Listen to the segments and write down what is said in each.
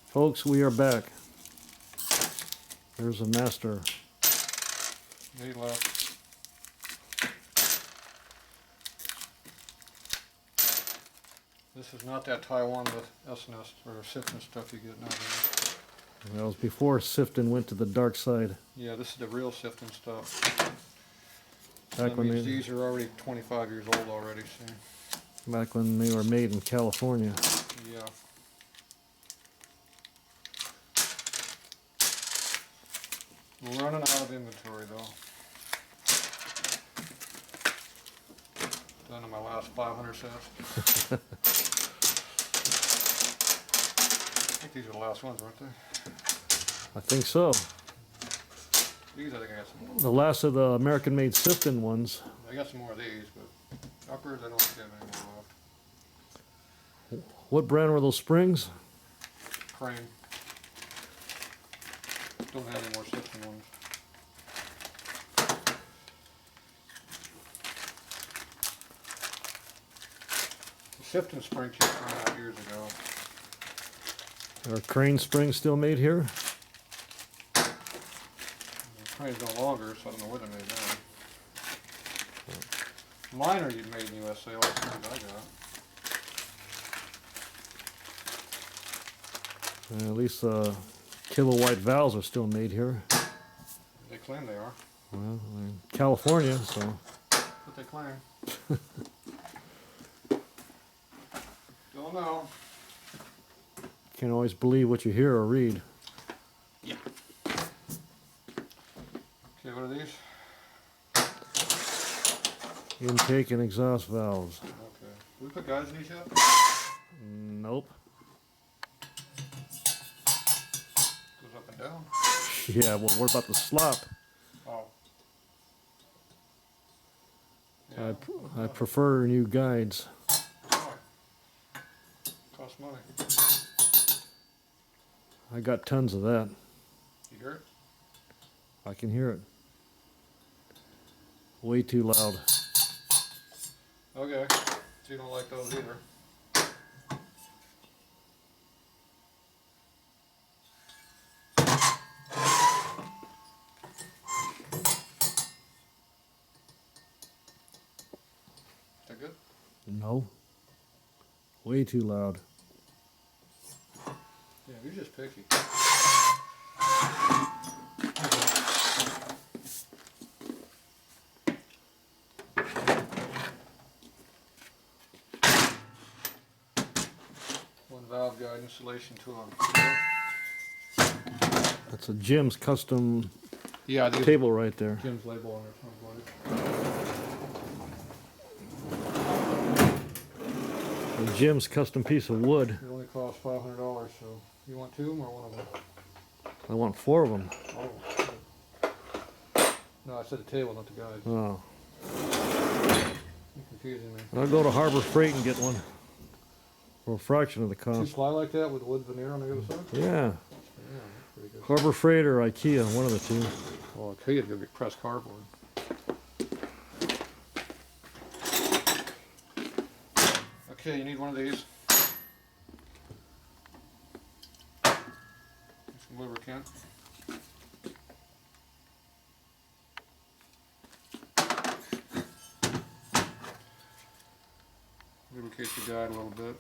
Folks, we are back. There's a master. He left. This is not that Taiwan with S-nest or sifting stuff you get nowadays. That was before sifting went to the dark side. Yeah, this is the real sifting stuff. Back That when means they, these are already 25 years old already, see? back when they were made in California. Yeah. We're running out of inventory though. Down to my last 500 sets. I think these are the last ones, aren't they? I think so. These I think I got some more. The last of the American-made sifting ones. I got some more of these, but uppers I don't think I have any more left. What brand were those springs? Crane. Don't have any more sifting ones. The sifting spring kit ran out years ago. Are crane springs still made here? The crane's no longer, so I don't know where they made them. Mine are made in the USA, all the springs I got. At least kilowatt valves are still made here. They claim they are. Well, in California, so. That's what they claim. Don't know. Can't always believe what you hear or read. Yeah. Okay, what are these? Intake and exhaust valves. Okay. Do we put guides in these yet? Nope. Goes up and down. Yeah, well, what about the slop? Oh. I prefer new guides. Why? Costs money. I got tons of that. You hear it? I can hear it. Way too loud. Okay. So you don't like those either. Is that good? No. Way too loud. Yeah, you're just picky. One valve guide installation tool. That's a Jim's custom Yeah, table right there. Jim's label on it. A Jim's custom piece of wood. It only costs $500, so you want two or one of them? I want 4 of them. Oh. No, I said the table, not the guide. Oh. You're confusing me. I'll go to Harbor Freight and get one for a fraction of the Two cost. ply like that with wood veneer on the other side? Yeah. Yeah, that's pretty good. Harbor Freight or IKEA, one of the two. Oh, I'll tell you, it's gonna be pressed cardboard. Okay, you need one of these. Some lubricant. Lubricate the guide a little bit.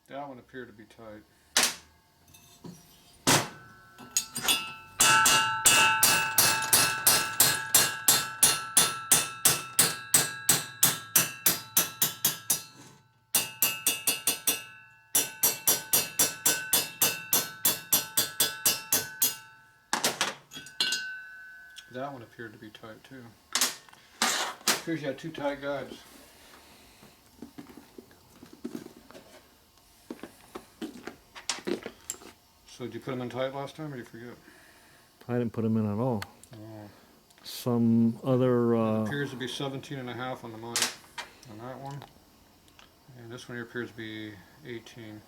That one appeared to be tight. That one appeared to be tight too. Appears you had two tight guides. So did you put them in tight last time, or did you forget? I didn't put them in at all. Oh. some other, It appears to be 17.5 on the mine, on that one. And this one here appears to be 18.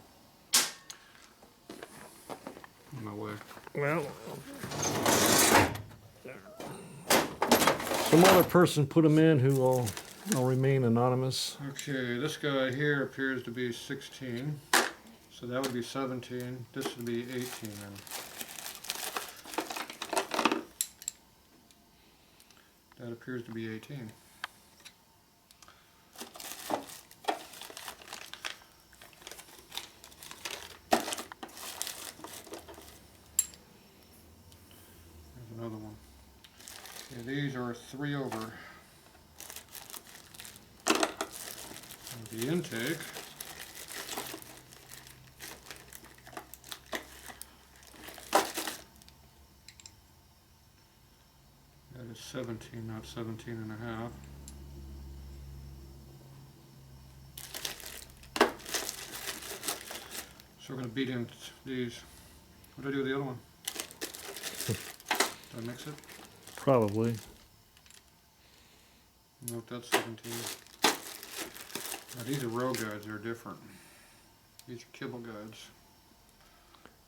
On my way. well, some other person put them in who will remain anonymous. Okay, this guy here appears to be 16. So that would be 17. This would be 18 then. That appears to be 18. There's another one. Okay, these are 3 over. And the intake that is 17, not 17.5. So we're going to beat in these. What did I do with the other one? Did I mix it? Probably. Nope, that's 17. Now these are row guides, they're different. These are kibble guides.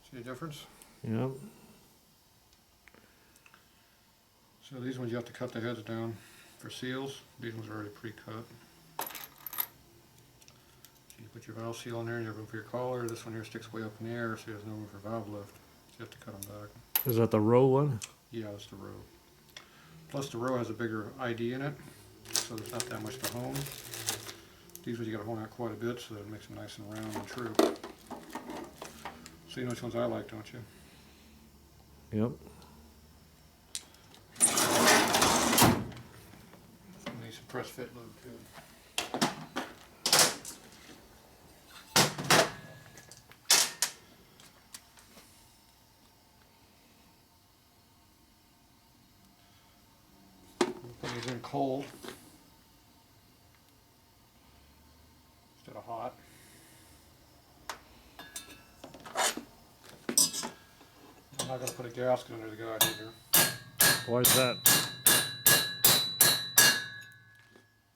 See the difference? Yep. So these ones you have to cut the heads down for seals. These ones are already pre-cut. So you put your valve seal in there and you have room for your collar. This one here sticks way up in the air so there's no room for valve lift. So you have to cut them back. Is that the row one? Yeah, that's the row. Plus the row has a bigger ID in it, so there's not that much to hone. These ones you got to hone out quite a bit so that it makes them nice and round and true. So you know which ones I like, don't you? Yep. Needs some press fit lube too. Put these in cold instead of hot. I'm not going to put a gasket under the guide either. Why is that?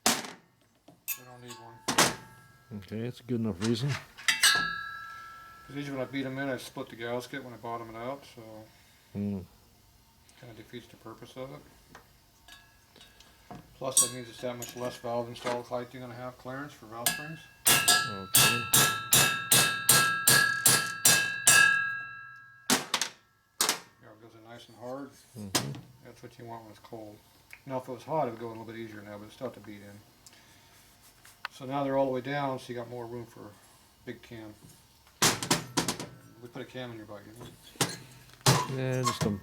I don't need one. Okay, it's a good enough reason. Because usually when I beat them in, I split the gasket when I bottom it out, so kind of defeats the purpose of it. Plus that means it's that much less valve installed height you're going to have clearance for valve springs. Okay. Here it goes in nice and hard. That's what you want when it's cold. Now if it was hot it would go a little bit easier now, but it's tough to beat in. So now they're all the way down, so you got more room for big cam. We put a cam in your bike, didn't we? Yeah, just a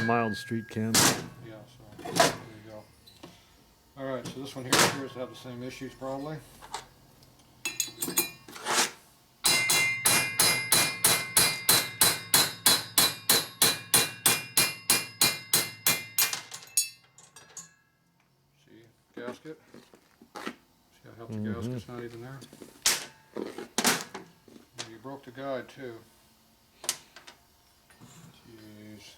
mild street cam. Yeah, so there you go. Alright, so this one here appears to have the same issues probably. See, gasket. See how helped the gasket's not even there? And you broke the guide too. Jeez.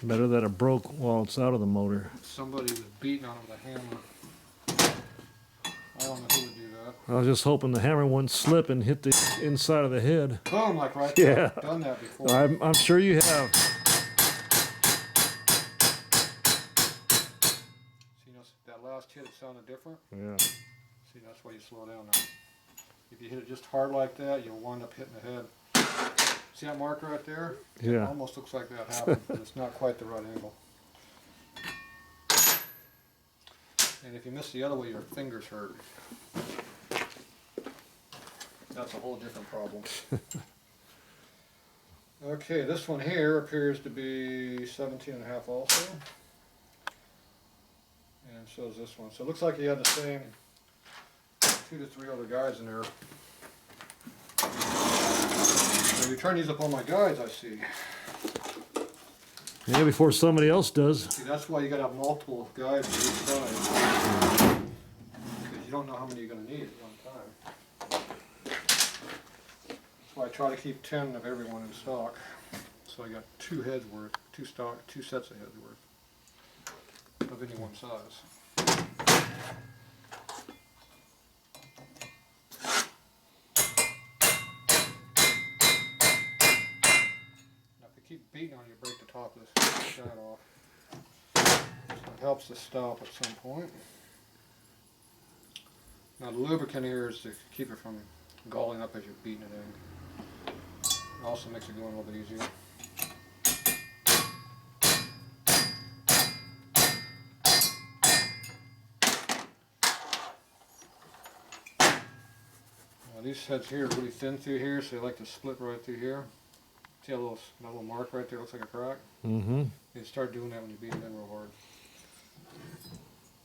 Better that it broke while it's out of the motor. Somebody was beating on it with a hammer. I don't know who would do that. I was just hoping the hammer wouldn't slip and hit the inside of the head. Boom, like right there. Yeah. I've done that before. I'm sure you have. See, that last hit, it sounded different. Yeah. See, that's why you slow down now. If you hit it just hard like that, you'll wind up hitting the head. See that mark right there? Yeah. It almost looks like that happened, but it's not quite the right angle. And if you miss the other way, your fingers hurt. That's a whole different problem. Okay, this one here appears to be 17.5 also. And so is this one. So it looks like you had the same 2 to 3 other guides in there. So you turn these up on my guides, I see. Yeah, before somebody else does. See, that's why you gotta have multiple guides on each side. Because you don't know how many you're gonna need at one time. That's why I try to keep 10 of every one in stock. So I got 2 heads worth. two sets of heads worth of any one size. Now if you keep beating on it, you break the top of this shot off. So it helps to stop at some point. Now the lubricant here is to keep it from galling up as you're beating it in. It also makes it go in a little bit easier. Now these heads here are really thin through here, so they like to split right through here. See that little mark right there looks like a crack? Mm-hmm. You start doing that when you beat it in real hard.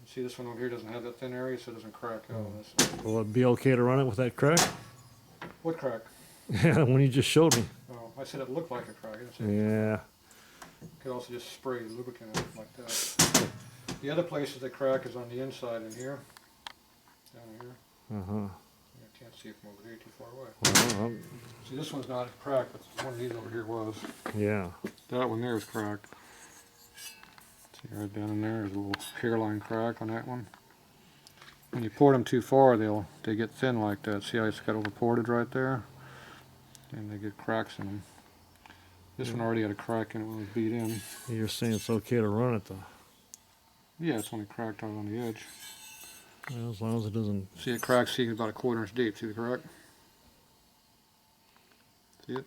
See this one over here doesn't have that thin area, so it doesn't crack out on this one. Will it be okay to run it with that crack? What crack? Yeah, when you just showed me. Oh, I said it looked like a crack. I didn't say it. Yeah. You could also just spray lubricant in it like that. The other places that crack is on the inside in here. Down here. Uh-huh. I can't see it from over here too far away. Well, See, this one's not cracked, but one of these over here was. yeah. That one there is cracked. See right down in there, there's a little hairline crack on that one. When you pour them too far, they get thin like that. See how it's got over ported right there? And they get cracks in them. This one already had a crack in it when it was beat in. You're saying it's okay to run it, though. Yeah, it's only cracked out on the edge. Well, as long as it doesn't... See it cracks, see about a 1/4 inch deep. See the crack? See it?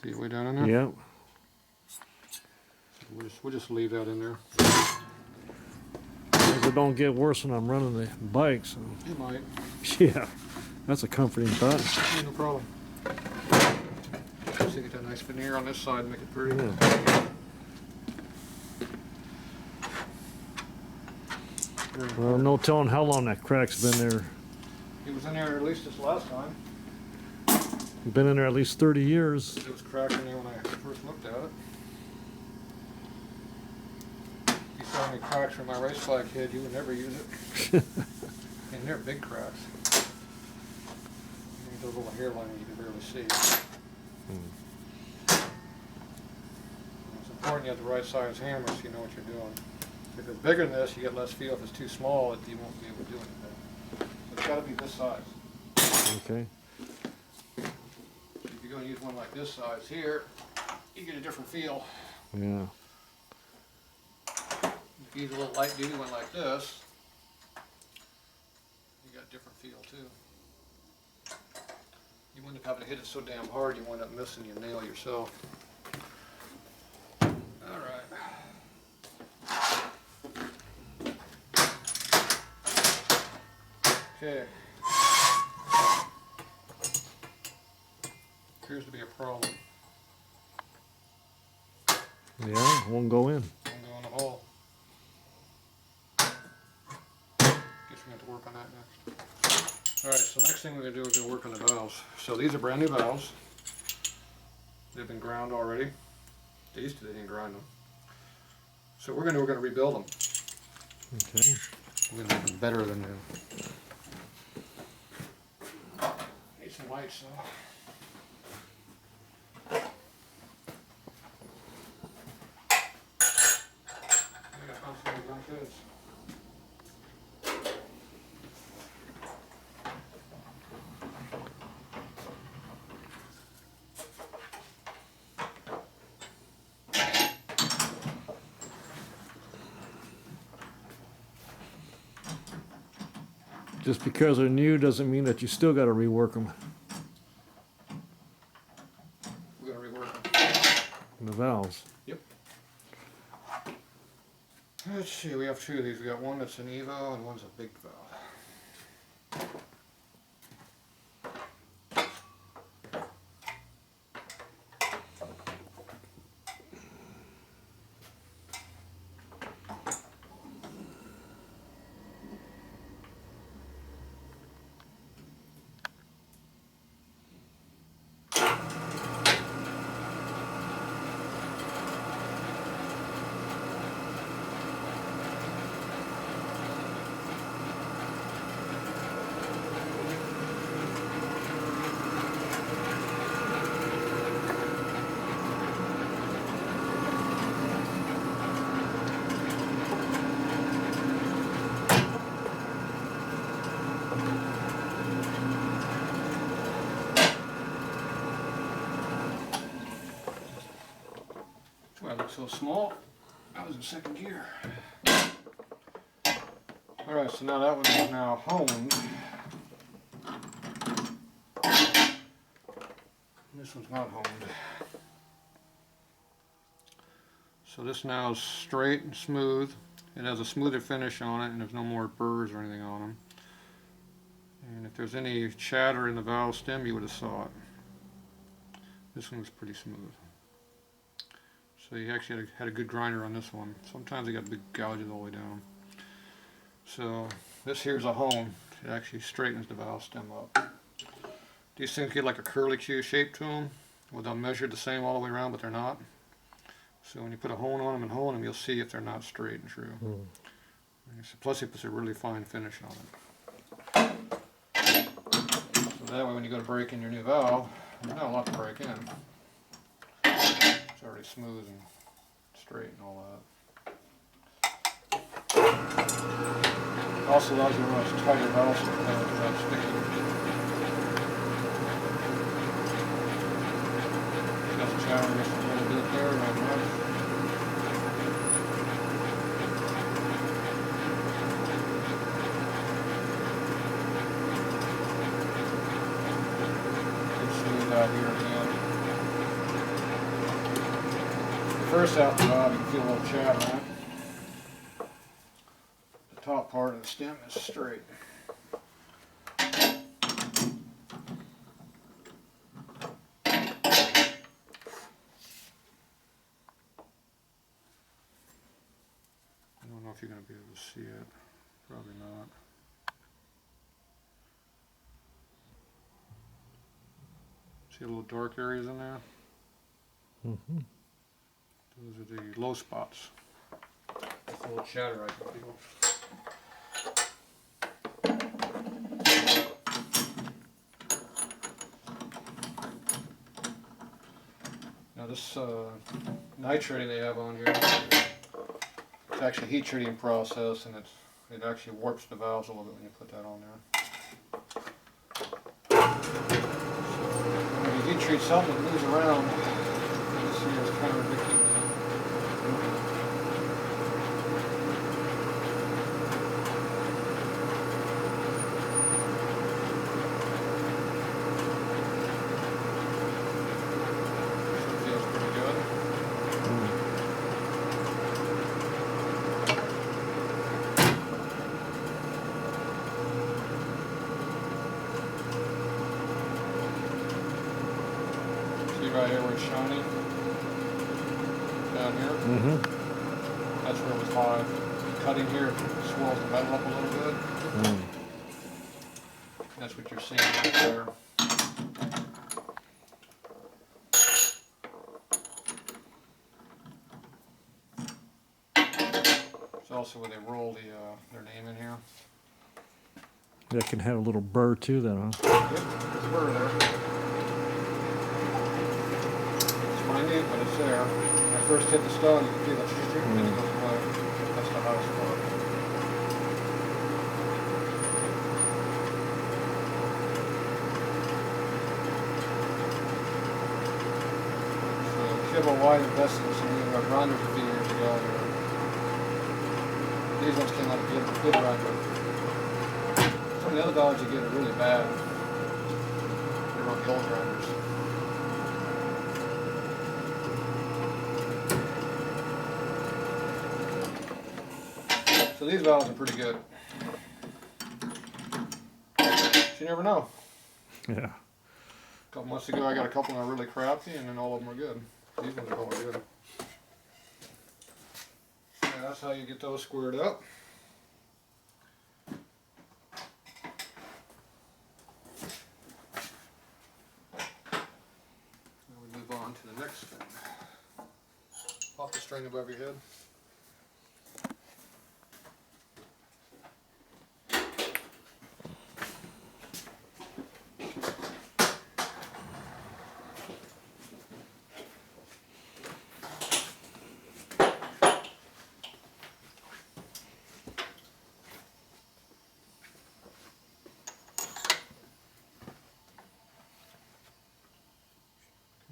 See it way down in there? Yep. We'll just leave that in there. If it don't get worse when I'm running the bike, so... It might. Yeah. That's a comforting thought. Yeah, no problem. See, get that nice veneer on this side and make it pretty. Yeah. Well, no telling how long that crack's been there. It was in there at least this last time. Been in there at least 30 years. It was cracked in there when I first looked at it. If you saw any cracks from my race bike head, you would never use it. And they're big cracks. Those little hairlines you can barely see. It's important you have the right size hammer so you know what you're doing. If it's bigger than this, you get less feel. If it's too small, you won't be able to do anything. So it's got to be this size. Okay. If you're going to use one like this size here, you get a different feel. Yeah. If you use a little light duty one like this, you got a different feel too. You wind up having to hit it so damn hard you wind up missing your nail yourself. Alright. Okay. Appears to be a problem. Yeah, won't go in. Won't go in the hole. Guess we're going to have to work on that next. Alright, so next thing we're going to do is going to work on the valves. So these are brand new valves. They've been ground already. They didn't grind them. So we're going to rebuild them. Okay. We're going to make them better than new. Need some lights though. I gotta find some of these young kids. Just because they're new doesn't mean that you still got to rework them. We're going to rework them. The valves. Yep. Let's see, we have two of these. We got one that's an Evo and one's a big valve. so small. I was in second gear. Alright, so now that one is now honed. This one's not honed. So this now is straight and smooth. It has a smoother finish on it, and there's no more burrs or anything on them. And if there's any chatter in the valve stem, you would have saw it. This one was pretty smooth. So you actually had a good grinder on this one. Sometimes they got big gouges all the way down. So this here's a hone. It actually straightens the valve stem up. These things get like a curlicue shape to them. Well, they'll measure the same all the way around, but they're not. So when you put a hone on them and hone them, you'll see if they're not straight and true. Plus it puts a really fine finish on it. So that way when you go to break in your new valve, there's not a lot to break in. It's already smooth and straight and all that. It also allows you to run a tighter valve so it's not sticky. Just challenge just a little bit there, not much. It's smooth out here again. First out the valve, you can feel a little chatter on it. The top part of the stem is straight. I don't know if you're going to be able to see it. Probably not. See a little dark areas in there? Mm-hmm. Those are the low spots. That's a little chatter I can feel. Now this nitrating they have on here, it's actually a heat treating process, and it actually warps the valves a little bit when you put that on there. When you heat treat something that moves around, this here is kind of ridiculous. Right here where it's shiny, down here, that's where it was high. Cutting here, it swirls the metal up a little bit. That's what you're seeing right there. It's also where they roll their name in here. That can have a little burr too then, huh? Yep, there's a burr there. Minute, but it's there. When I first hit the stone, you can feel it and then it goes away. That's the hottest part. So Chevrolet White invested in some new grinders a few years ago. These ones came out a good grinder. Some of the other valves you get are really bad. They're on the old grinders. So these valves are pretty good. But you never know. Yeah. A couple months ago I got a couple that were really crappy, and then all of them are good. These ones are all good. Yeah, that's how you get those squared up. Now we move on to the next thing. Pop the string above your head.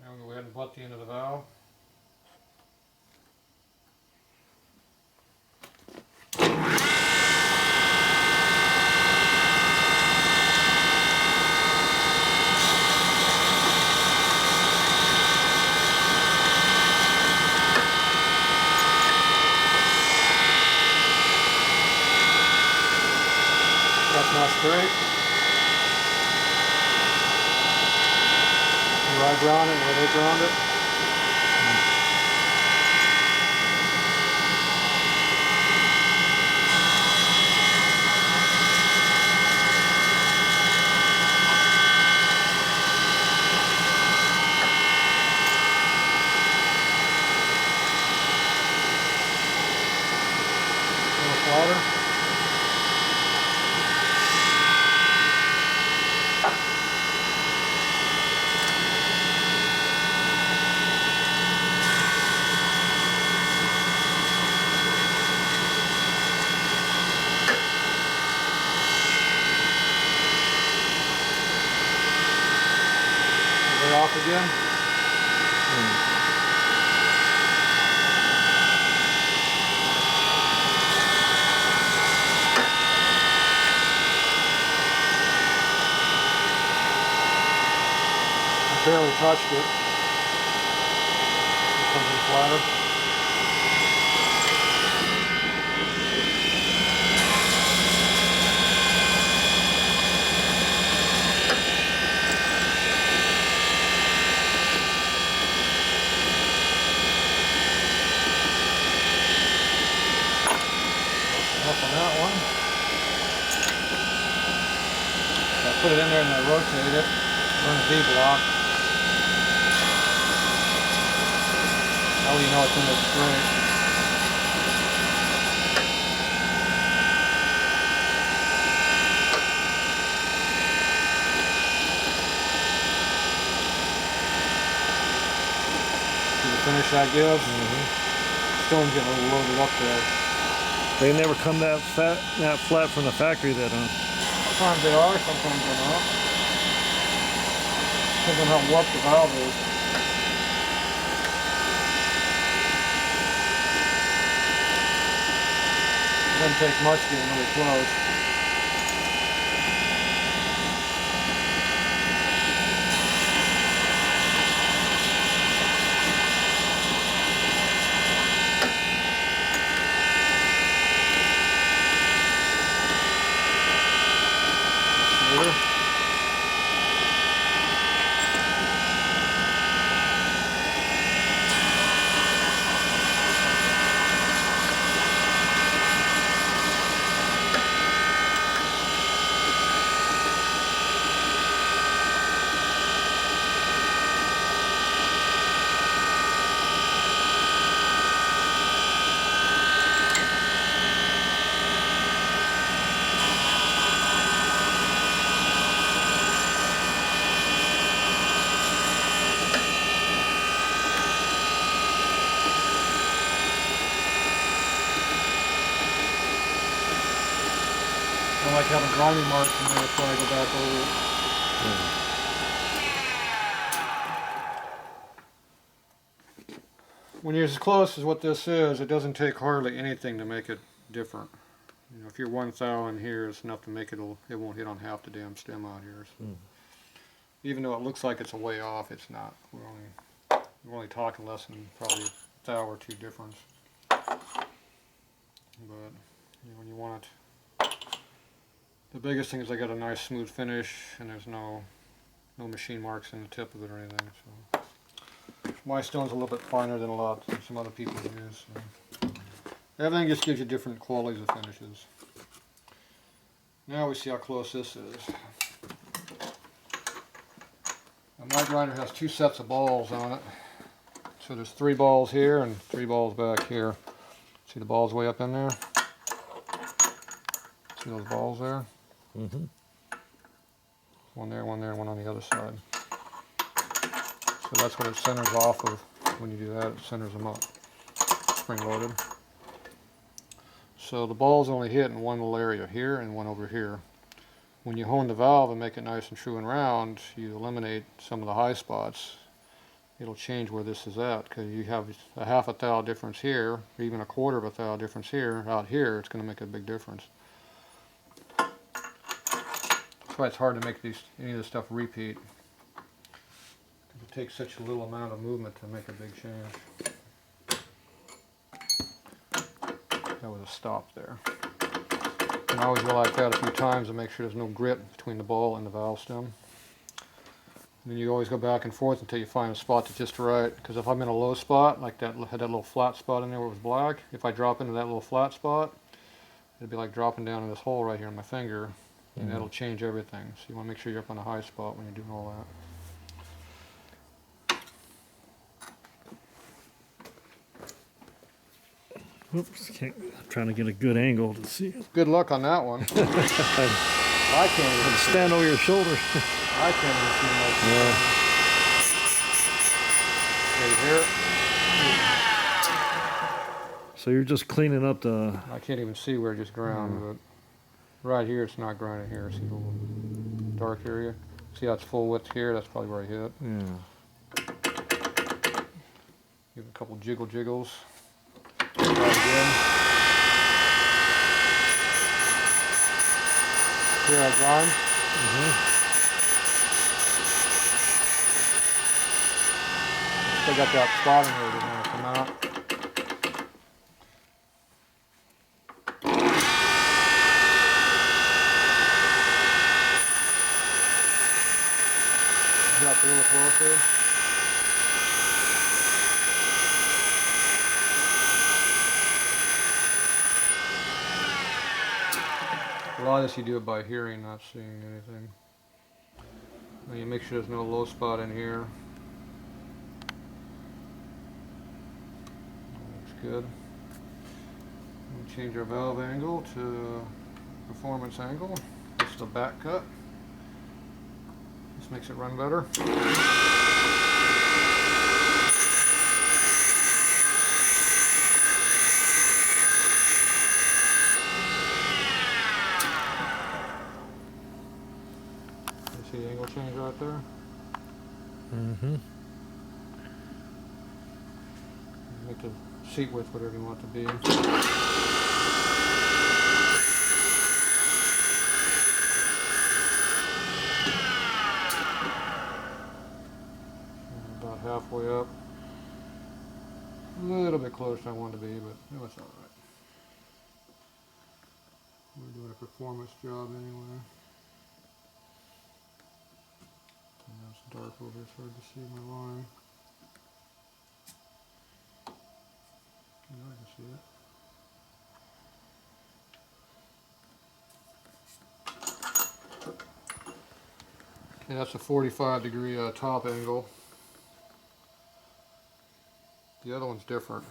Now we'll go ahead and butt the end of the valve. not straight. Where I ground it, where they ground it. Water. Are they off again? Barely touched it. Something flatter. Up on that one. I put it in there and I rotate it. Run a V-block. How do you know it's in there straight? See the finish that gives? Stone's getting a little loaded up there. They never come that flat from the factory, that Sometimes they are, sometimes they're not. Depends on how warped the valve is. It doesn't take much to get them really close. Smoother. I like having grinding marks in there before I go back over it. When you're as close as what this is, it doesn't take hardly anything to make it different. You know, if you're 1 thou in here, it's enough to make it won't hit on half the damn stem out here. So. Even though it looks like it's a way off, it's not. We're only talking less than probably a thou or 2 difference. But you know, when you want it. The biggest thing is I got a nice smooth finish and there's no machine marks in the tip of it or anything. So my stone's a little bit finer than some other people use. So. Everything just gives you different qualities of finishes. Now we see how close this is. Now my grinder has 2 sets of balls on it. So there's 3 balls here and 3 balls back here. See the balls way up in there? See those balls there? One there, and one on the other side. So that's what it centers off of. When you do that, it centers them up. Spring loaded. So the balls only hit in one little area here and one over here. When you hone the valve and make it nice and true and round, you eliminate some of the high spots. It'll change where this is at, because you have a half a thou difference here, or even a quarter of a thou difference here. Out here, it's going to make a big difference. That's why it's hard to make any of this stuff repeat. It takes such a little amount of movement to make a big change. That was a stop there. And I always go like that a few times to make sure there's no grip between the ball and the valve stem. And then you always go back and forth until you find a spot that's just right. Because if I'm in a low spot, like that had that little flat spot in there where it was black, if I drop into that little flat spot, it'd be like dropping down in this hole right here on my finger, and that'll change everything. So you want to make sure you're up on a high spot when you're doing all that. Oops, I'm trying to get a good angle to see it. Good luck on that one. I can't even stand over your shoulder. I can't even see much. Yeah. You hear it? So you're just cleaning up the... I can't even see where it just ground, but right here it's not grounded here. See the little dark area? See how it's full width here? That's probably where I hit. Yeah. Give it a couple jiggles. Try again. Here I grind. Still got that spot in here that want to come out. Drop a little closer. A lot of this you do it by hearing, not seeing anything. Now you make sure there's no low spot in here. Looks good. We'll change our valve angle to performance angle. This is the back cut. This makes it run better. See the angle change right there? Make the seat width whatever you want it to be. About halfway up. A little bit closer than I wanted to be, but it's alright. We're doing a performance job anyway. Now it's dark over here, it's hard to see my line. Now I can see it. Okay, that's a 45-degree top angle. The other one's different.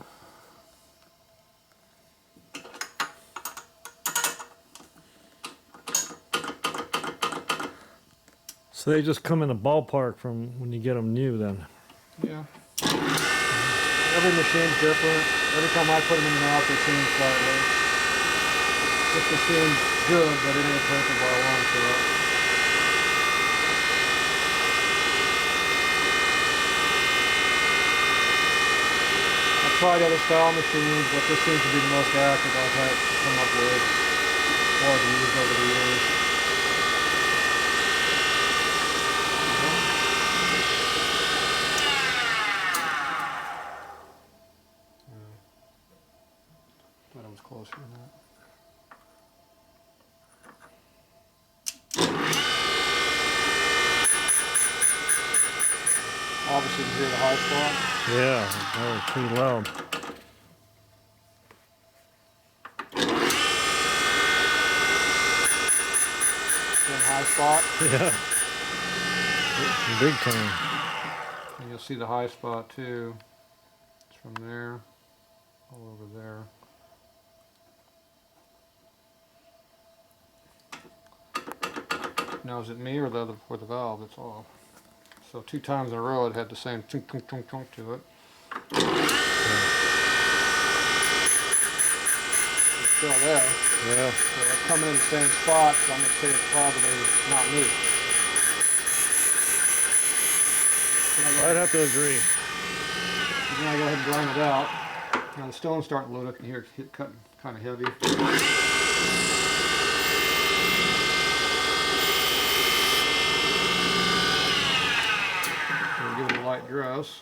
So they just come in a ballpark from when you get them new then? Yeah. Every machine's different. Every time I put them in the mouth, they change slightly. This machine's good, but it ain't perfect by a long shot. I've tried other style machines, but this seems to be the most accurate I've had to come up with or I've used over the years. Thought I was closer than that. Obviously, you can hear the high spot. Yeah, that was pretty loud. High spot. Yeah. Big time. And you'll see the high spot too. It's from there all over there. Now is it me or the other for the valve that's off? So 2 times in a row it had the same chunk chunk chunk chunk to it. It's still there. Yeah. So it's coming in the same spot, so I'm going to say it's probably not me. I'd have to agree. Then I go ahead and grind it out. Now the stone's starting to load up in here, it's cutting kind of heavy. So we'll give it a light dress.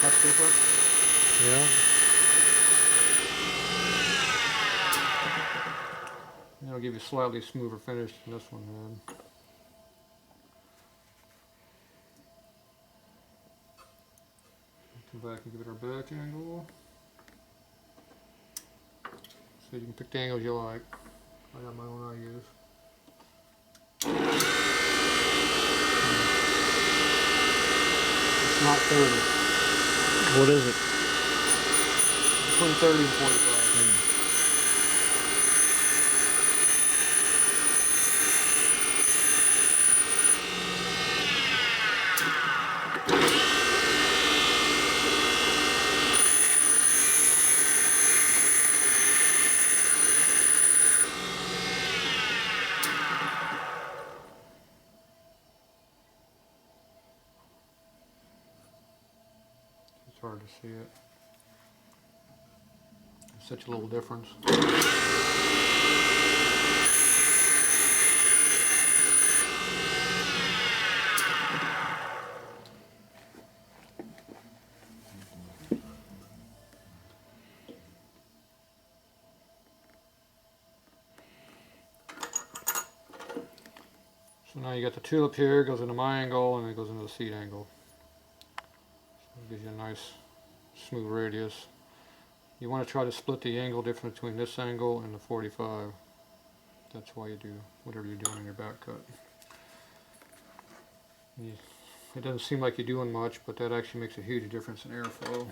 That's different. Yeah. It'll give you a slightly smoother finish than this one had. Come back and give it our back angle. So you can pick the angles you like. I got my own I use. It's not 30. What is it? Between 30 and 45. It's hard to see it. It's such a little difference. So now you got the tulip here, goes into my angle, and it goes into the seat angle. So it gives you a nice smooth radius. You want to try to split the angle difference between this angle and the 45. That's why you do whatever you're doing in your back cut. It doesn't seem like you're doing much, but that actually makes a huge difference in airflow.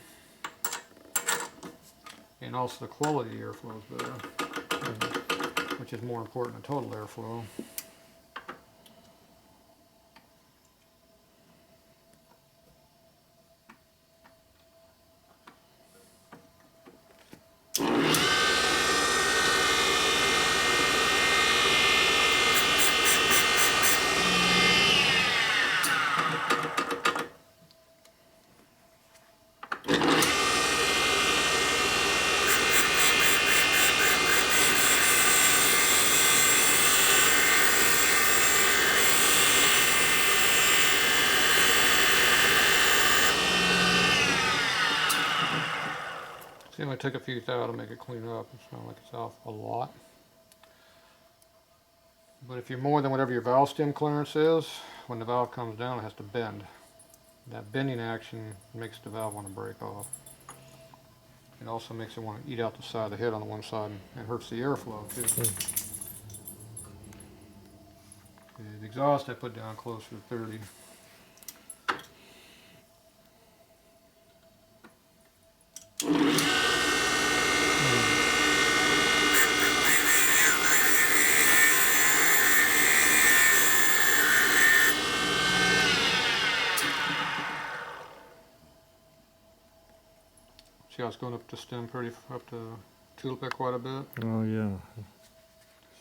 And also the quality of the airflow is better, which is more important than total airflow. See, I took a few out to make it clean up. It's not like it's off a lot. But if you're more than whatever your valve stem clearance is, when the valve comes down, it has to bend. That bending action makes the valve want to break off. It also makes it want to eat out the side of the head on the one side, and hurts the airflow too. The exhaust I put down closer to 30. See how it's going up the stem up the tulip there quite a bit? Oh yeah.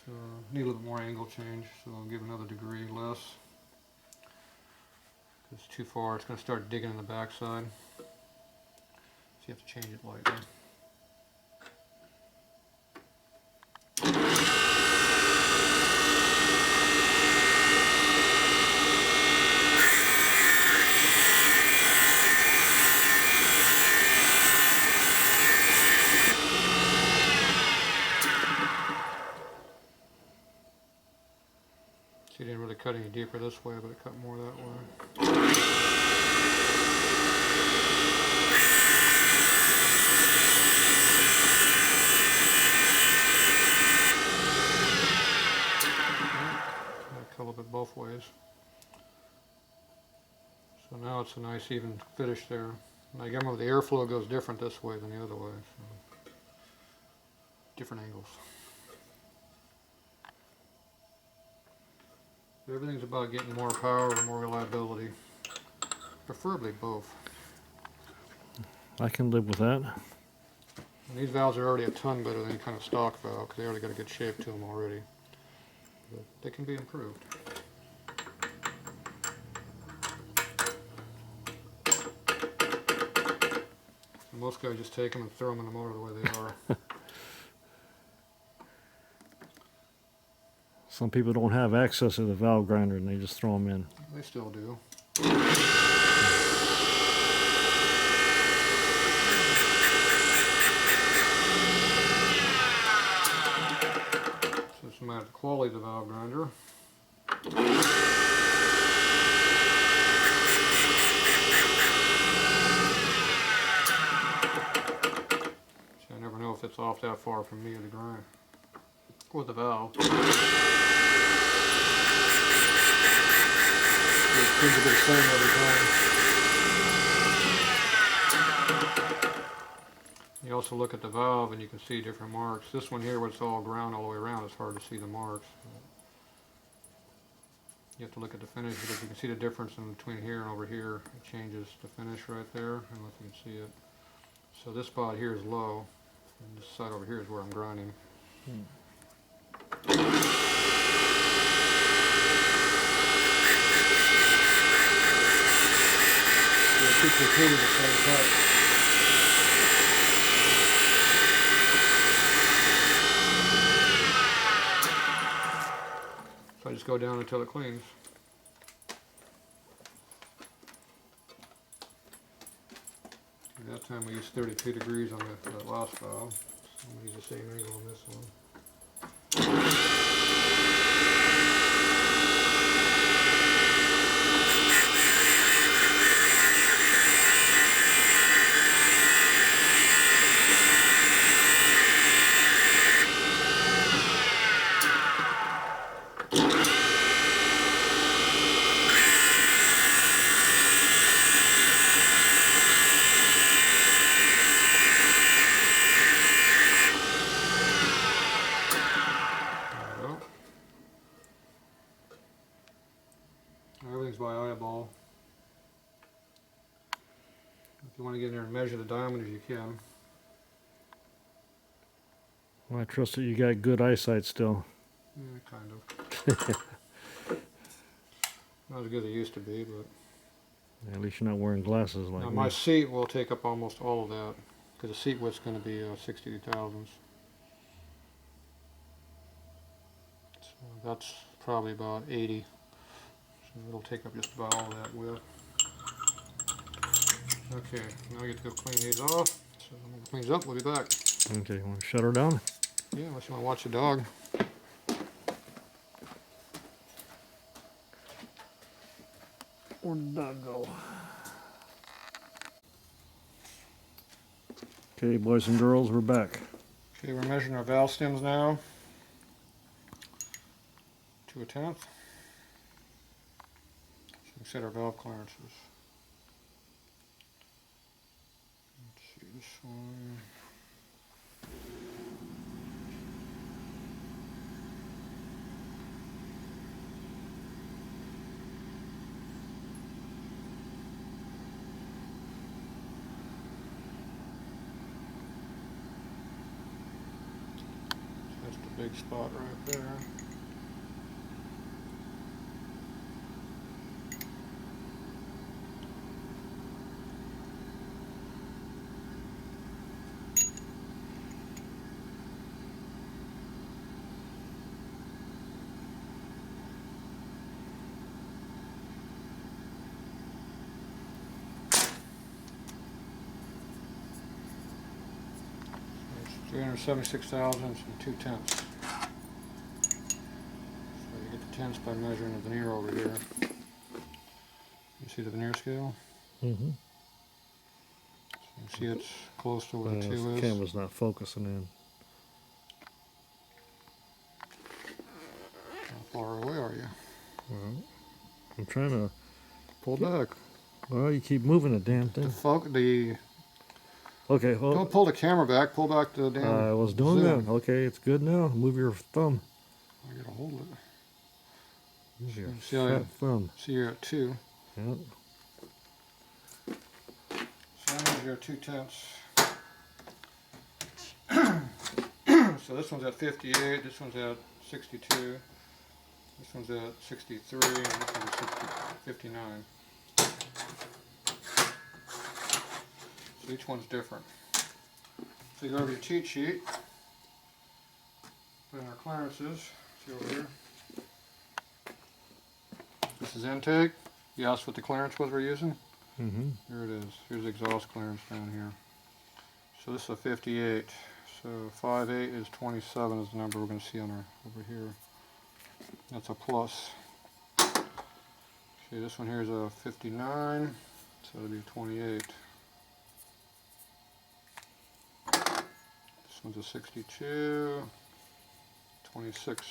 So need a little bit more angle change, so I'll give another degree less. If it's too far, it's going to start digging in the backside. So you have to change it lightly. See, it didn't really cut any deeper this way, but it cut more that way. Cut a little bit both ways. So now it's a nice even finish there. Now again, the airflow goes different this way than the other way. So different angles. Everything's about getting more power and more reliability. Preferably both. I can live with that. And these valves are already a ton better than any kind of stock valve because they already got a good shape to them already. But they can be improved. And most guys just take them and throw them in the motor the way they are. Some people don't have access to the valve grinder and they just throw them in. They still do. at the quality of the valve grinder. See, I never know if it's off that far from me or the grind or the valve. It seems to be the same every time. You also look at the valve and you can see different marks. This one here, where it's all ground all the way around, it's hard to see the marks. You have to look at the finish because you can see the difference in between here and over here. It changes the finish right there. I don't know if you can see it. So this spot here is low, and this side over here is where I'm grinding. It keeps repeating the same cut. So I just go down until it cleans. At that time we used 32 degrees on that last valve. So I'm going to use the same angle on this one. Everything's by eyeball. If you want to get in there and measure the diameters, you can. Well, I trust that you got good eyesight still. Yeah, kind of. Not as good as it used to be, but... At least you're not wearing glasses like Now me. my seat will take up almost all of that, because the seat width's going to be 62 thousandths. So that's probably about 80. So it'll take up just about all of that width. Okay, now I get to go clean these off. So when it cleans up, we'll be back. Okay, you want to shut her down? Yeah, unless you want to watch the dog. Where'd the dog go? Okay, boys and girls, we're back. Okay, we're measuring our valve stems now to 1/10. So we set our valve clearances. Let's see this one. That's the big spot right there. It's 376 thousandths and 2/10. So you get the tenths by measuring the veneer over here. You see the veneer scale? Mm-hmm. So you see it's close to where the 2 The is. camera's not focusing in. How far away are you? Well, I'm trying to... Pull back. Well, you keep moving the damn thing. Okay, well... Don't pull the camera back. Pull back the damn. I was doing zoom. that. Okay, it's good now. Move your thumb. I gotta hold it. Move your See how fat thumb. See, you're at 2. Yep. So I measure at 2/10. So this one's at 58. This one's at 62. This one's at 63, and this one's at 59. So each one's different. So you go over your cheat sheet, put in our clearances, see over here. This is intake. You asked what the clearance was we're using? Mm-hmm. Here it is. Here's the exhaust clearance down here. So this is a 58. So 5/8 is 27 is the number we're going to see on our over here. That's a plus. Okay, this one here is a 59, so it'll be 28. This one's a 62, 26.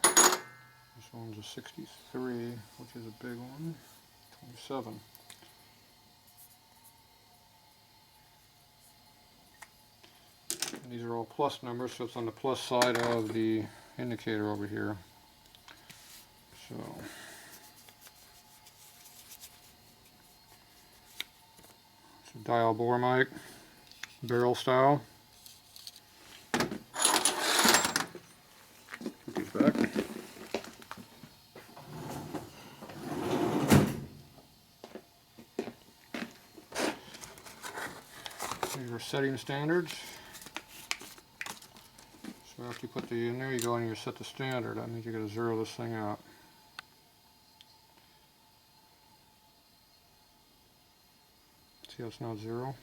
This one's a 63, which is a big one, 27. And these are all plus numbers, so it's on the plus side of the indicator over here. So it's a dial bore mic, barrel style. Put these back. These are setting standards. So after you put the in there, you go and you set the standard. That means you're going to zero this thing out. See how it's not zero?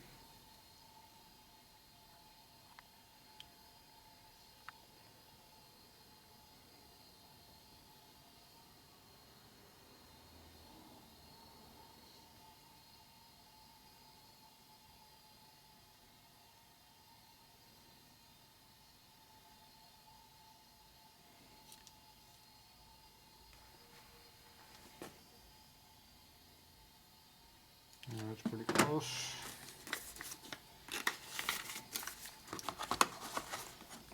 Yeah, that's pretty close.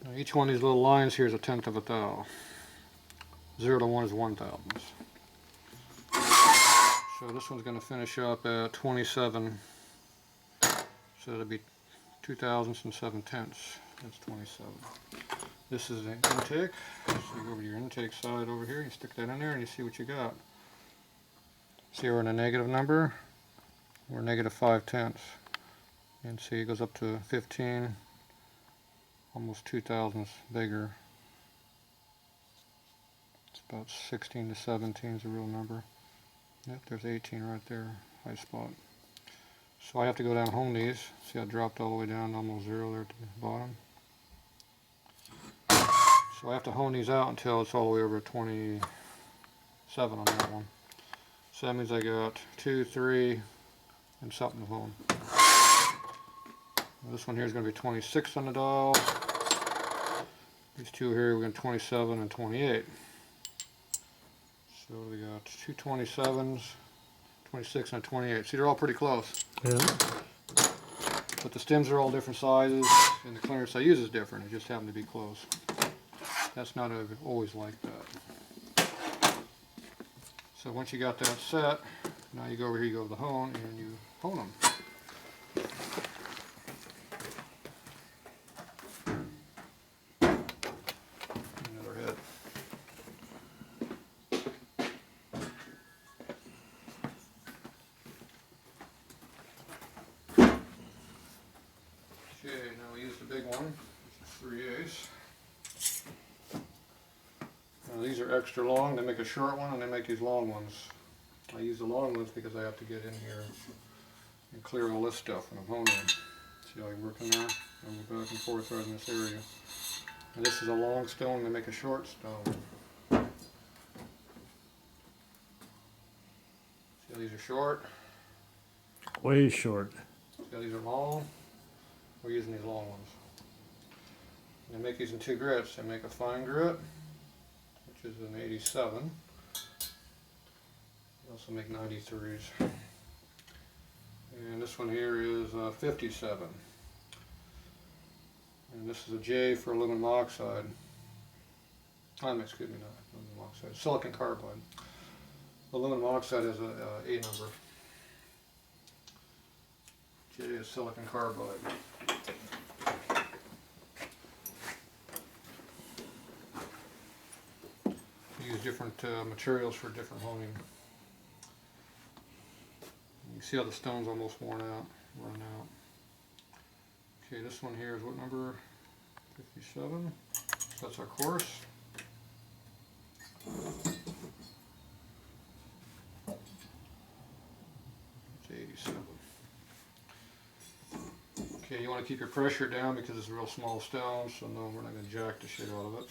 Now each one of these little lines here is a tenth of a thou. 0 to 1 is 1 thousandths. So this one's going to finish up at 27. So it'll be 2 thousandths and 7 tenths. That's 27. This is an intake. So you go over to your intake side over here, you stick that in there and you see what you got. See we're in a negative number. We're negative 5 tenths. And see it goes up to 15. Almost 2 thousandths bigger. It's about 16 to 17 is a real number. Yep, there's 18 right there, high spot. So I have to go down and hone these. See I dropped all the way down to almost 0 there at the bottom. So I have to hone these out until it's all the way over 27 on that one. So that means I got 2, 3, and something to hone. This one here is going to be 26 on the dial. These two here we're going to 27 and 28. So we got two 27s, 26 and a 28. See, they're all pretty close. Yeah. But the stems are all different sizes, and the clearance I use is different. It just happened to be close. That's not always like that. So once you got that set, now you go over here, you go to the hone, and you hone them. Another head. Okay, now we use the big one, which is 3/8. Now these are extra long. They make a short one and they make these long ones. I use the long ones because I have to get in here and clear all this stuff when I'm honing. See how I work in there? I go back and forth right in this area. And this is a long stone, they make a short stone. See how these are short? Way short. See how these are long? We're using these long ones. And they make these in 2 grits. They make a fine grit, which is an 87. They also make 93s. And this one here is 57. And this is a J for aluminum oxide. Excuse me, not aluminum oxide, silicon carbide. Aluminum oxide is a A number. J is silicon carbide. We use different materials for different honing. You see how the stone's almost worn out, run out. Okay, this one here is what number? 57. So that's our course. It's 87. Okay, you want want to keep your pressure down because it's a real small stone, so no, we're not going to jack the shit out of it.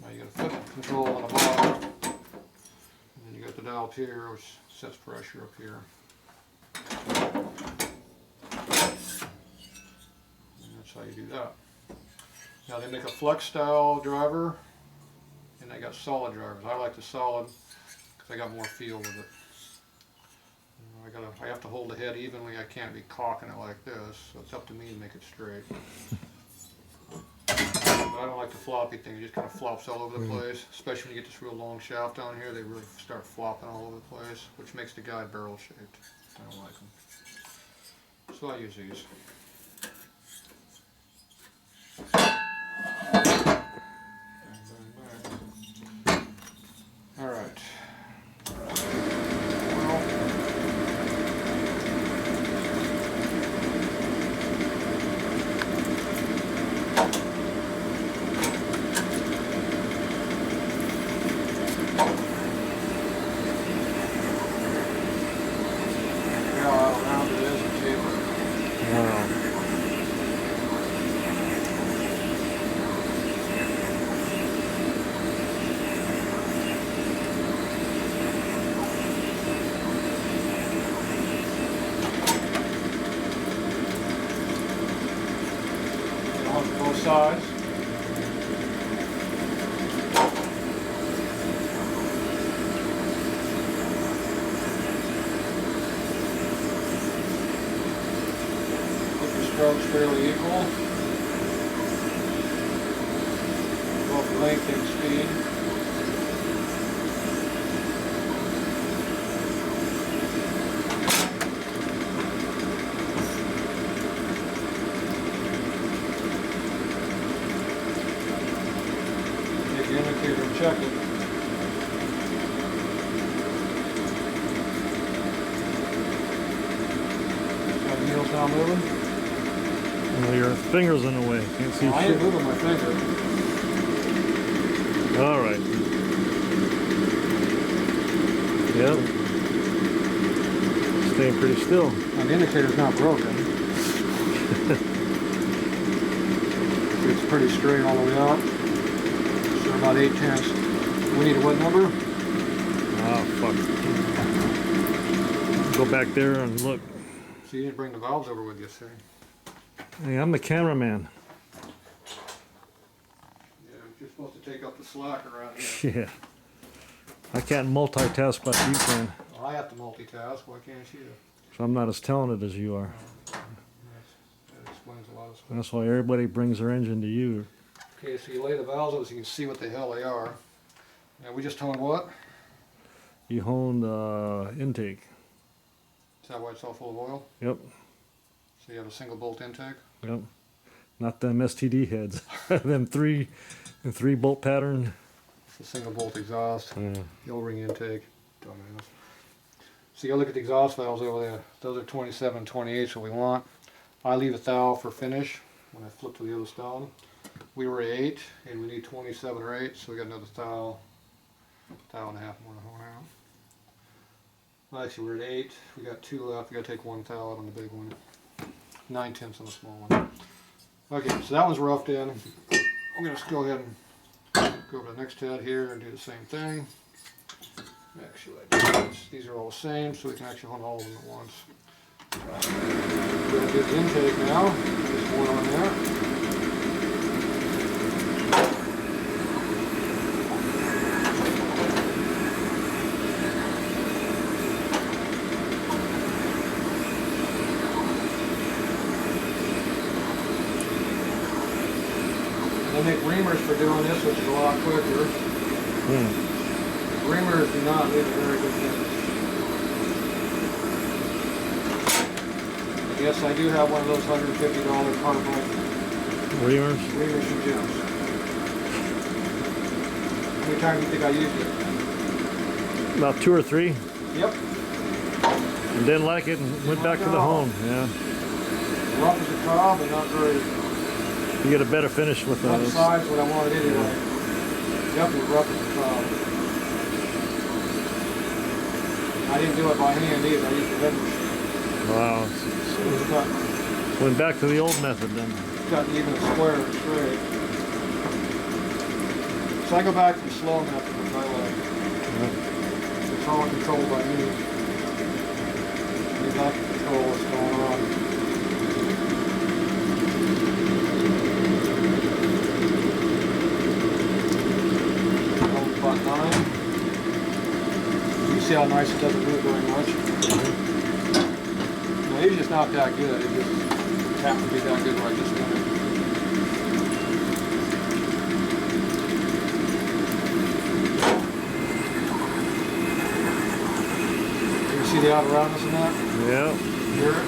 Now you got a foot control on the bottom, and then you got the dial up here, which sets pressure up here. And that's how you do that. Now they make a flex style driver, and they got solid drivers. I like the solid because I got more feel with it. I have to hold the head evenly. I can't be cocking it like this, so it's up to me to make it straight. But I don't like the floppy thing. It just kind of flops all over the place. Especially when you get this real long shaft down here, they really start flopping all over the place, which makes the guide barrel shaped. I don't like them. So I use these. All right. Both sides. Keep your strokes fairly equal, both length and speed. Indicator and check it. Got the needles now moving? Well, your finger's in the way. Can't see I shit. ain't moving my finger. All right. Yep. Staying pretty still. Now the indicator's not broken. It's pretty straight all the way out. About 8/10. We need a what number? Oh, fuck. Go back there and look. So you didn't bring the valves over with you, sir? Hey, I'm the cameraman. Yeah, you're supposed to take up the slack around here. Yeah. I can't multitask like you can. Well, I have to multitask. Why can't you? So I'm not as talented as you are. That explains a lot of stuff. That's why everybody brings their engine to you. Okay, so you lay the valves over so you can see what the hell they are. Now we just honed what? You honed intake. Is that why it's all full of oil? Yep. So you have a single bolt intake? Yep. Not them STD heads. Them three bolt pattern. It's a single bolt exhaust. Yeah. The O-ring intake. Dumbass. So you look at the exhaust valves over there. Those are 27 and 28, what we want. I leave a thou for finish when I flip to the other stone. We were at 8 and we need 27 or 8, so we got another thou and a half more to hone out. Well, actually we're at 8, we got 2 left, we got to take 1 thou out on the big one. 9/10 on the small one. Okay, so that one's roughed in. I'm going to go ahead and go over to the next head here and do the same thing. Actually, these are all the same, so we can actually hone all of them at once. We're going to do the intake now. There's one on there. They make reamers for doing this, which is a lot quicker. Reamers do not leave a very good finish. Yes, I do have one of those $150 carbon Reamers? reamers from Jim's. How many times do you think I used it? About 2 or 3. Yep. And didn't like it and went back to the home. Yeah. Rough as a cob, but not very. You get a better finish with One those. side's what I wanted anyway. Yep, it was rough as a cob. I didn't do it by hand either. I used the head machine. Wow. It's got, Went back to the old method then. got even square and straight. So I go back to the slow method, which I like. It's all controlled by me. I can control what's going on. About 9. You can see how nice it doesn't move very much. No, he's just not that good. It just happened to be that good right this minute. You see the outer roundness in that? Yeah. Hear it?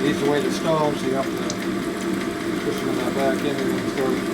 Eats away the stone, so you have to push them in that back end and then start again.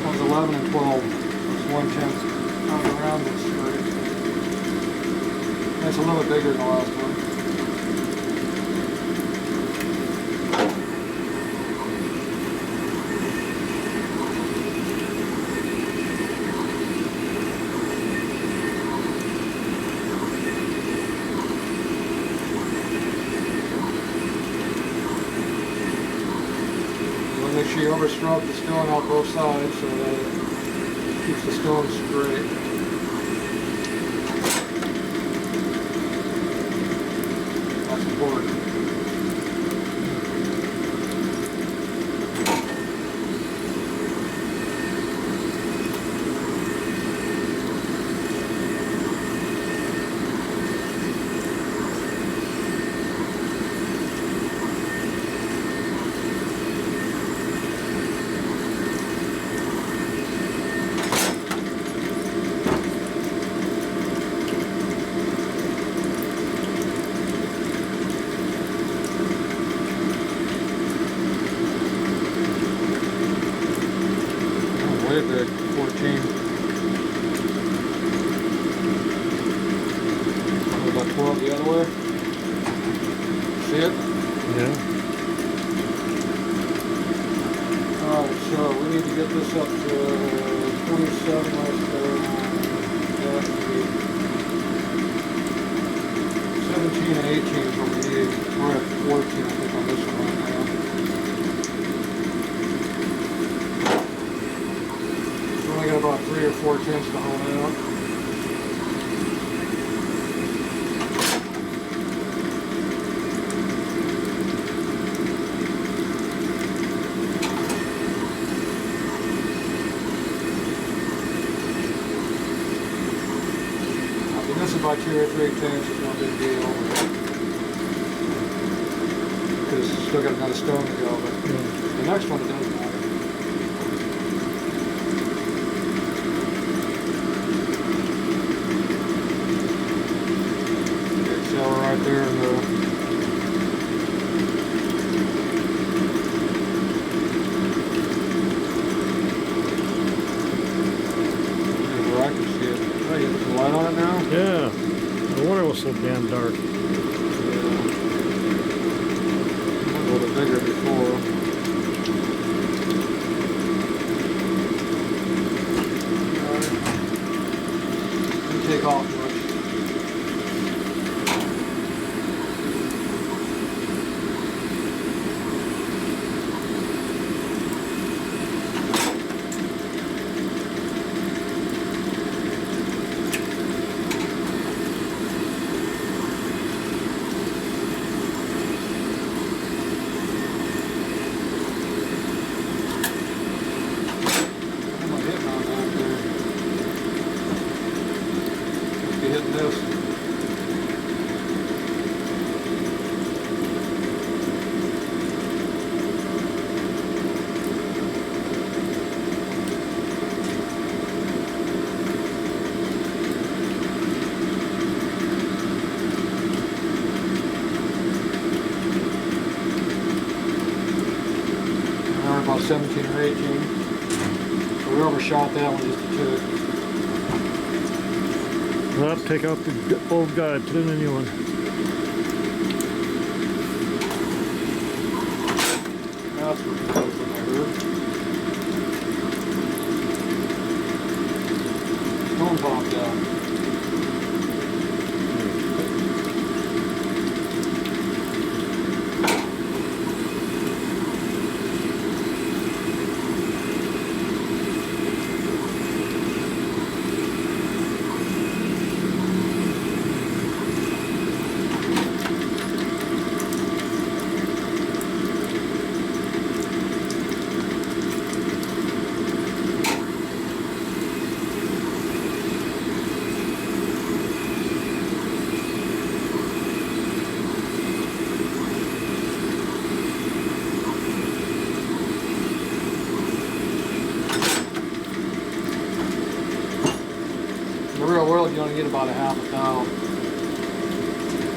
One's 11 and 12. That's 1/10 on the roundness straight. That's a little bit bigger than the last one. Make sure you overstroke the stone out both sides so that it keeps the stone straight. That's important. Way big, 14. About 12 the other way. See it? Yeah. Alright, so we need to get this up to 27 less 17 and 18 is what we need. We're at 14 I think on this one right now. I got about 3 or 4 tenths to hone out. I mean, this is about 2 or 3 tenths, it's no big deal. Because it's still got another stone to go, but the next one it does matter. Right there in the where I can see it. Oh, you have some light on it now? Yeah. No wonder it was so damn dark. Yeah. A little bit bigger before. Alright. Take off much. are about 17 or 18. So we overshot that one just a tick. Well, take out the old guide, put in a new one. That's what it was in my hood. Stone popped out. In the real world, you only get about a half a thou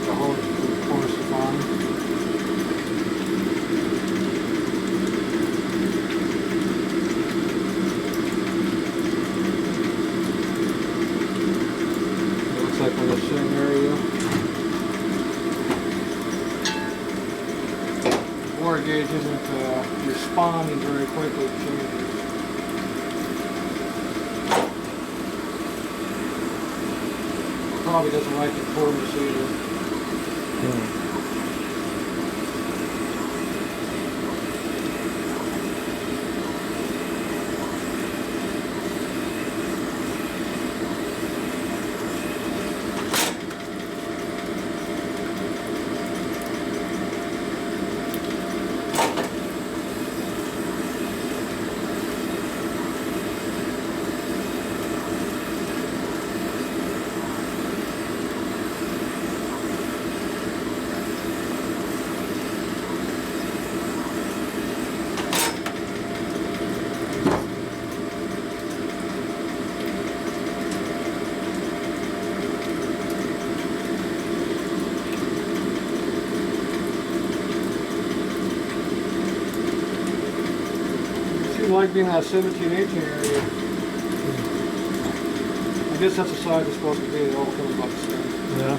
to hold the course of fun. It looks like we're in the same area. Water gauge isn't responding very quickly to changes. Probably doesn't like the coolness either. Like being in that 17, 18 area. I guess that's the size it's supposed to be. They all come about the same. Yeah.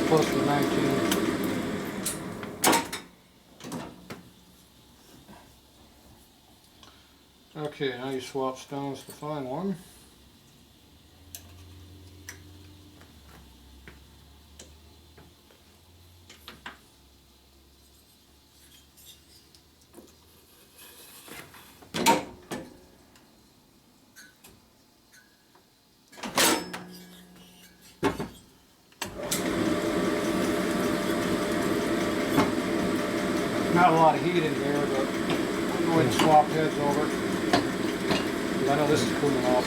Close to 19. Okay, now you swap stones to find one. Not a lot of heat in here, but we'll go ahead and swap heads over. know this is cooling off.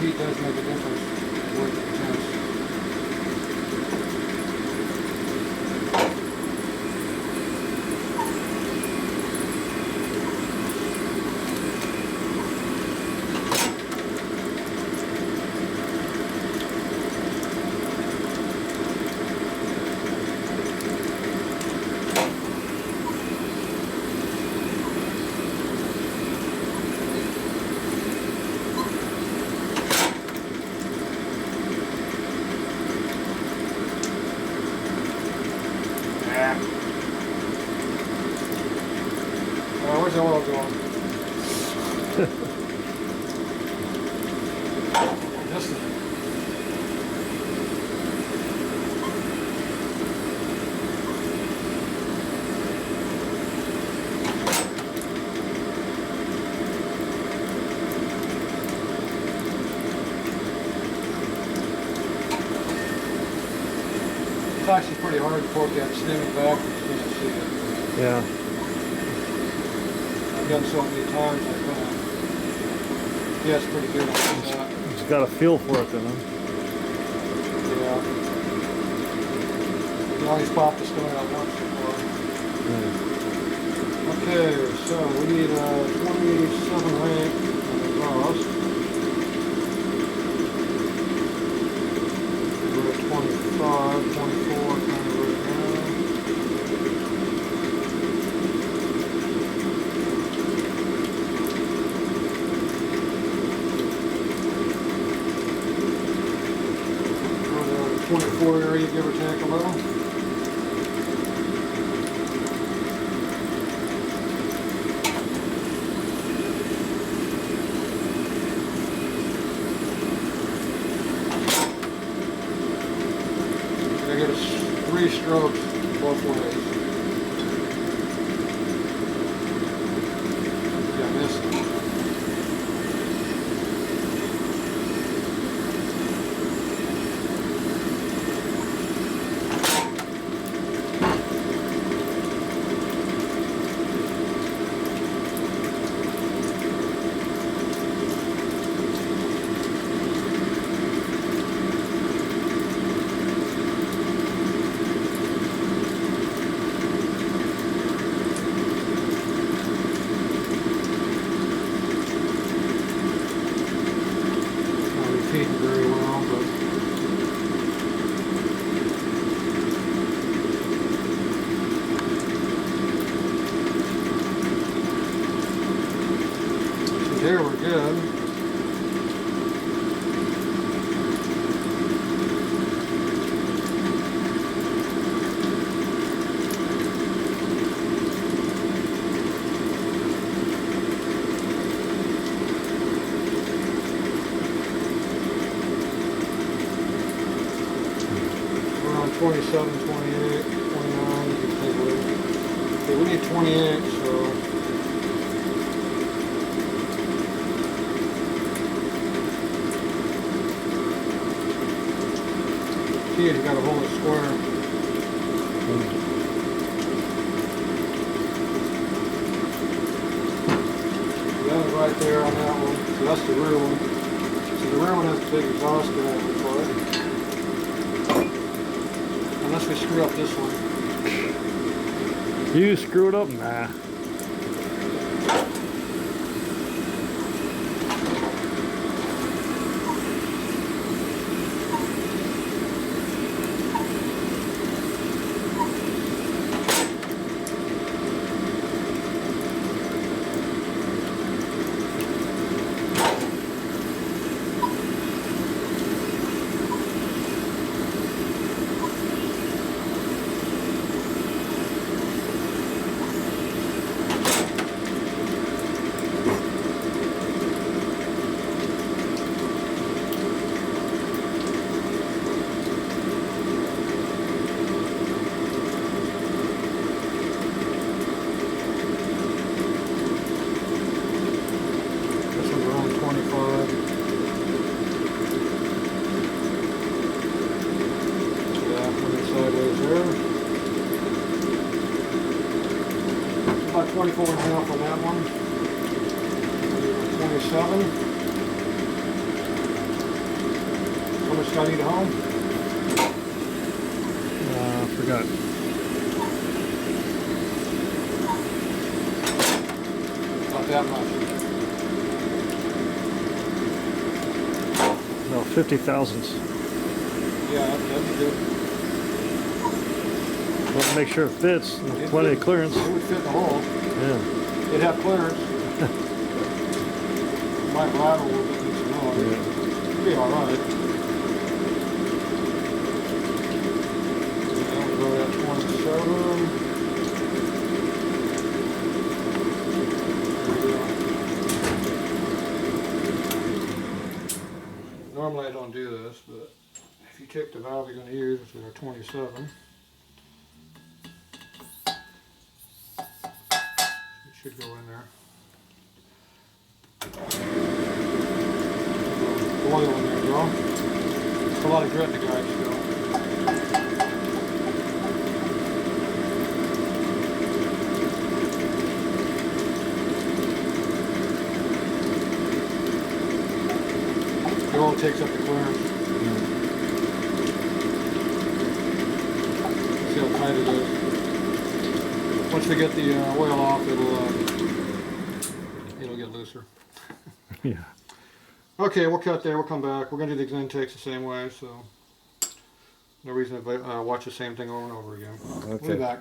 Heat does make a difference. Work intense. Where's the oil going? This is it's actually pretty hard to fork that stemming back. You can see it. Yeah. I've done so many times, I kind of, yeah, it's pretty good on that. It's got a feel for it then, huh? Yeah. You always pop the stone out once before. Okay, so we need 27 rank on the exhaust. We're at 25, 24 kind of right now. We're at 24 area, give or take a little. I get us 3 strokes both ways. Yeah, I missed it. Not repeating very well, but so there we're good. We're on 27, 28, 29, you can take away. Okay, we need 28, so key, you gotta hold it square. That was right there on that one. So that's the rear one. So the rear one has a big exhaust guide for it. Unless we screw up this one. You screw it up? Nah. This one's around 25. Yeah, put it sideways there. About 24 and a half on that one. 28 27. How much do I need at home? Forgot. Not that much. No, 50 thousandths. Yeah, that'd be good. Want to make sure it fits. It Plenty of would- clearance. It would fit in the hole. Yeah. It'd have clearance. Might rattle a little bit, needs to know. Yeah. It'd be alright. We'll go at 27. There we go. Normally I don't do this, but if you take the valve you're going to use, which is our 27, it should go in there. Oil in there, bro. It's a lot of grit in the guide still. The oil takes up the clearance. See how tight it is. Once we get the oil off, it'll get looser. Yeah. Okay, we'll cut there. We'll come back. We're gonna do the intakes the same way, so no reason to watch the same thing over and over again. We'll be Okay. back.